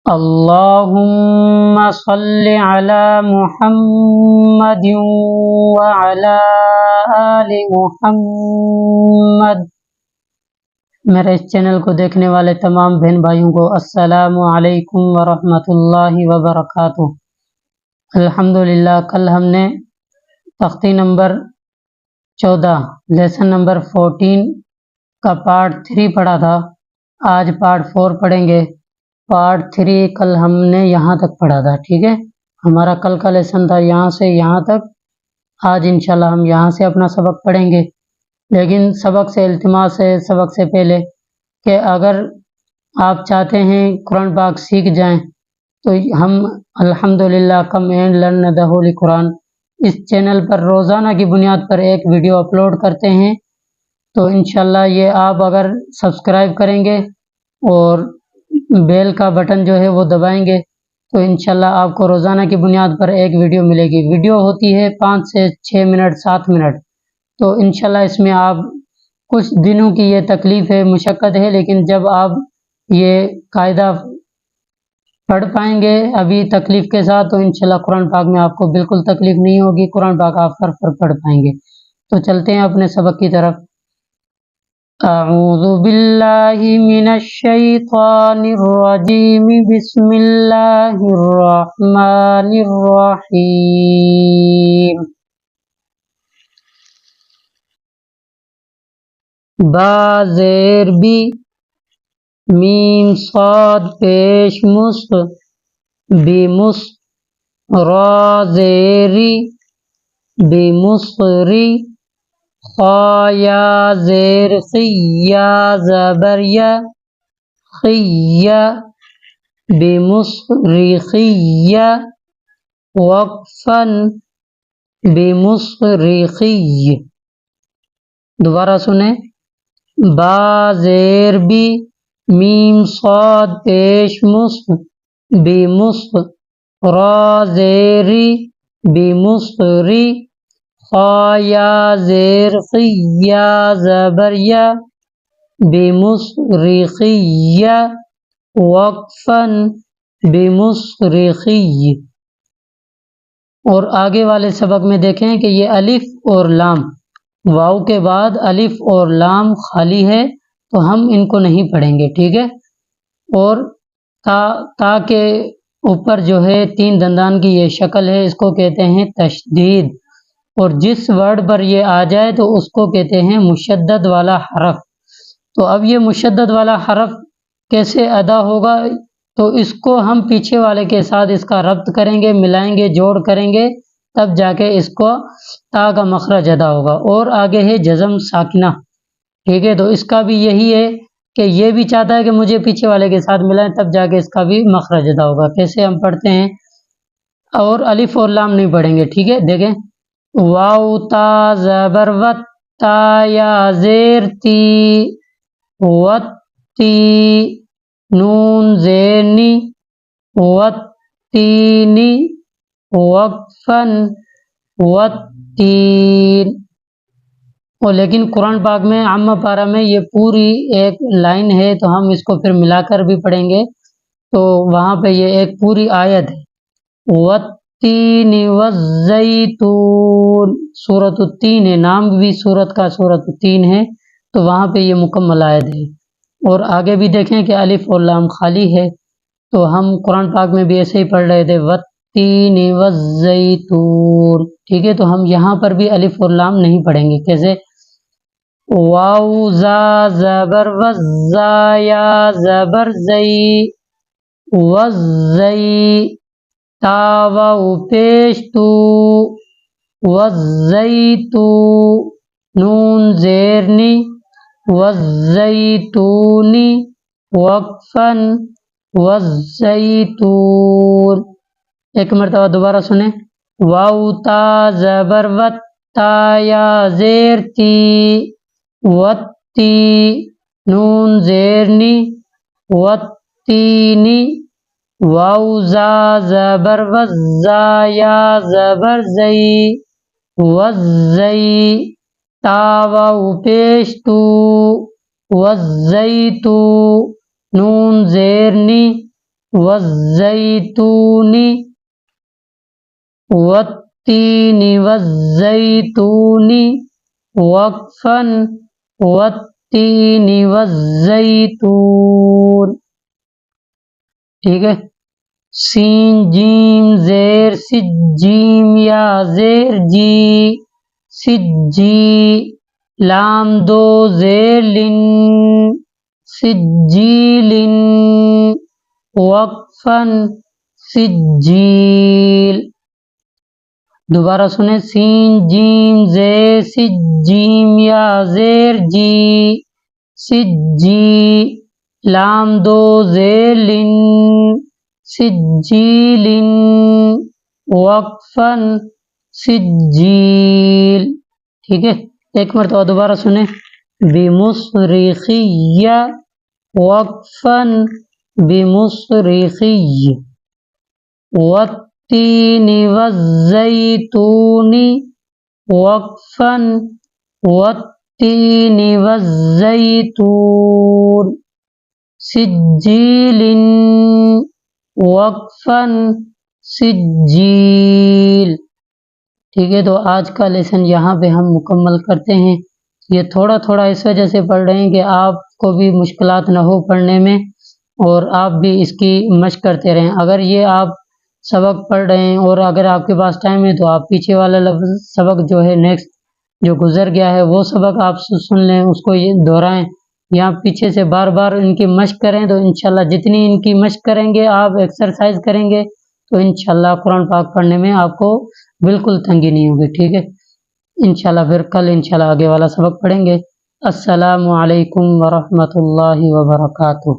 اللهم صل على محمد وعلى آل محمد۔ میرے اس چینل کو دیکھنے والے تمام بہن بھائیوں کو السلام علیکم ورحمۃ اللہ وبرکاتہ۔ الحمدللہ کل ہم نے تختی نمبر 14 لیسن نمبر 14 کا پارٹ 3 پڑھا تھا۔ آج پارٹ 4 پڑھیں گے۔ پارٹ 3 کل ہم نے یہاں تک پڑھا تھا، ٹھیک ہے۔ ہمارا کل کا لیسن تھا یہاں سے یہاں تک۔ آج انشاءاللہ ہم یہاں سے اپنا سبق پڑھیں گے، لیکن سبق سے التماس ہے سبق سے پہلے کہ اگر آپ چاہتے ہیں قرآن پاک سیکھ جائیں تو ہم الحمدللہ come and learn the holy Quran اس چینل پر روزانہ کی بنیاد پر ایک ویڈیو اپلوڈ کرتے ہیں۔ تو انشاءاللہ یہ آپ اگر سبسکرائب کریں گے اور بیل کا بٹن جو ہے وہ دبائیں گے تو انشاءاللہ آپ کو روزانہ کی بنیاد پر ایک ویڈیو ملے گی۔ ویڈیو ہوتی ہے 5 سے 6 منٹ 7 منٹ، تو انشاءاللہ اس میں آپ کچھ دنوں کی یہ تکلیف ہے، مشقت ہے، لیکن جب آپ یہ قاعدہ پڑھ پائیں گے ابھی تکلیف کے ساتھ تو انشاءاللہ قرآن پاک میں آپ کو بالکل تکلیف نہیں ہوگی، قرآن پاک آپ پر پڑھ پائیں گے۔ تو چلتے ہیں اپنے سبق کی طرف۔ اعوذ باللہ من الشیطان الرجیم، بسم اللہ الرحمن الرحیم۔ با زیر بی، میم صاد پیش مص، بی مص، را زیری، بی مصری، خا یا زیر خیا زبریا، خیا، بی مصری خیا، وقفن، بی مصری خی۔ دوبارہ سنیں۔ با زیر بی، میم صاد پیش مص، بی مص، را زیری، بی مصری، خا یا زیر خیا زبریا، بی مصری خیا، وقفن، بی مصری خی۔ اور آگے والے سبق میں دیکھیں کہ یہ الف اور لام، واو کے بعد الف اور لام خالی ہے تو ہم ان کو نہیں پڑھیں گے، ٹھیک ہے۔ اور تا کے اوپر جو ہے 3 دندان کی یہ شکل ہے، اس کو کہتے ہیں تشدید، اور جس ورڈ پر یہ آ جائے تو اس کو کہتے ہیں مشدد والا حرف۔ تو اب یہ مشدد والا حرف کیسے ادا ہوگا؟ تو اس کو ہم پیچھے والے کے ساتھ اس کا ربط کریں گے، ملائیں گے، جوڑ کریں گے، تب جا کے اس کو تا کا مخرج ادا ہوگا۔ اور آگے ہے جزم ساکنہ، ٹھیک ہے۔ تو اس کا بھی یہی ہے کہ یہ بھی چاہتا ہے کہ مجھے پیچھے والے کے ساتھ ملائیں، تب جا کے اس کا بھی مخرج ادا ہوگا۔ کیسے ہم پڑھتے ہیں؟ اور الف اور لام نہیں پڑھیں گے، ٹھیک ہے۔ دیکھیں، واو تا زبر وت، تا یا زیر تی، وت تی، نون زیر نی، وت تینی، وقفن، وت تین۔ اور لیکن قرآن پاک میں عامہ پارہ میں یہ پوری ایک لائن ہے، تو ہم اس کو پھر ملا کر بھی پڑھیں گے، تو وہاں پہ یہ ایک پوری آیت ہے۔ والتین والزیتون، سورۃ التین ہے، نام بھی سورت کا سورۃ التین ہے، تو وہاں پہ یہ مکمل آیت ہے۔ اور آگے بھی دیکھیں کہ الف اور لام خالی ہے، تو ہم قرآن پاک میں بھی ایسے ہی پڑھ رہے تھے، والتین والزیتون، ٹھیک ہے۔ تو ہم یہاں پر بھی الف اور لام نہیں پڑھیں گے۔ کیسے؟ واو زا زبر وزا یا زبر زئی، وزئی، تا واو پیش تو، وزیتو، نون زیرنی، وزیتونی، وقفن، وزیتون۔ ایک مرتبہ دوبارہ سنیں۔ واو تا زبر وت، تا یا زیر تی، وت تی، نون زیرنی، وت تینی، واو زا زبر وزا یا زبر زئی، وزئی، تا واو پیش تو، وزیتو، نون زیرنی، والزیتون والتین والزیتون وقفا والتین والزیتون. ٹھیک ہے. سین جیم زیر سجیم یا زیر جی سجی لام دو زیر لن سجیلن وقفن سجیل. دوبارہ سنیں. سین جیم زیر سجیم یا زیر جی سجی لام دو زیر لن سجیلن وقفن سجیل. ٹھیک ہے. ایک مرتبہ دوبارہ سنیں. بمصرخی وقفن بمصرخی والتین والزیتون وقفن والتین والزیتون سجیل وقفن سجیل. ٹھیک ہے. تو آج کا لیسن یہاں پہ ہم مکمل کرتے ہیں. یہ تھوڑا تھوڑا اس وجہ سے پڑھ رہے ہیں کہ آپ کو بھی مشکلات نہ ہو پڑھنے میں اور آپ بھی اس کی مشق کرتے رہیں. اگر یہ آپ سبق پڑھ رہے ہیں اور اگر آپ کے پاس ٹائم ہے تو آپ پیچھے والا سبق جو ہے نیکسٹ جو گزر گیا ہے وہ سبق آپ سن لیں, اس کو یہ دہرائیں یا پیچھے سے بار بار ان کی مشق کریں. تو انشاءاللہ جتنی ان کی مشق کریں گے, آپ ایکسرسائز کریں گے, تو انشاءاللہ قرآن پاک پڑھنے میں آپ کو بالکل تنگی نہیں ہوگی. ٹھیک ہے. انشاءاللہ پھر کل انشاءاللہ آگے والا سبق پڑھیں گے. السلام علیکم ورحمۃ اللہ وبرکاتہ.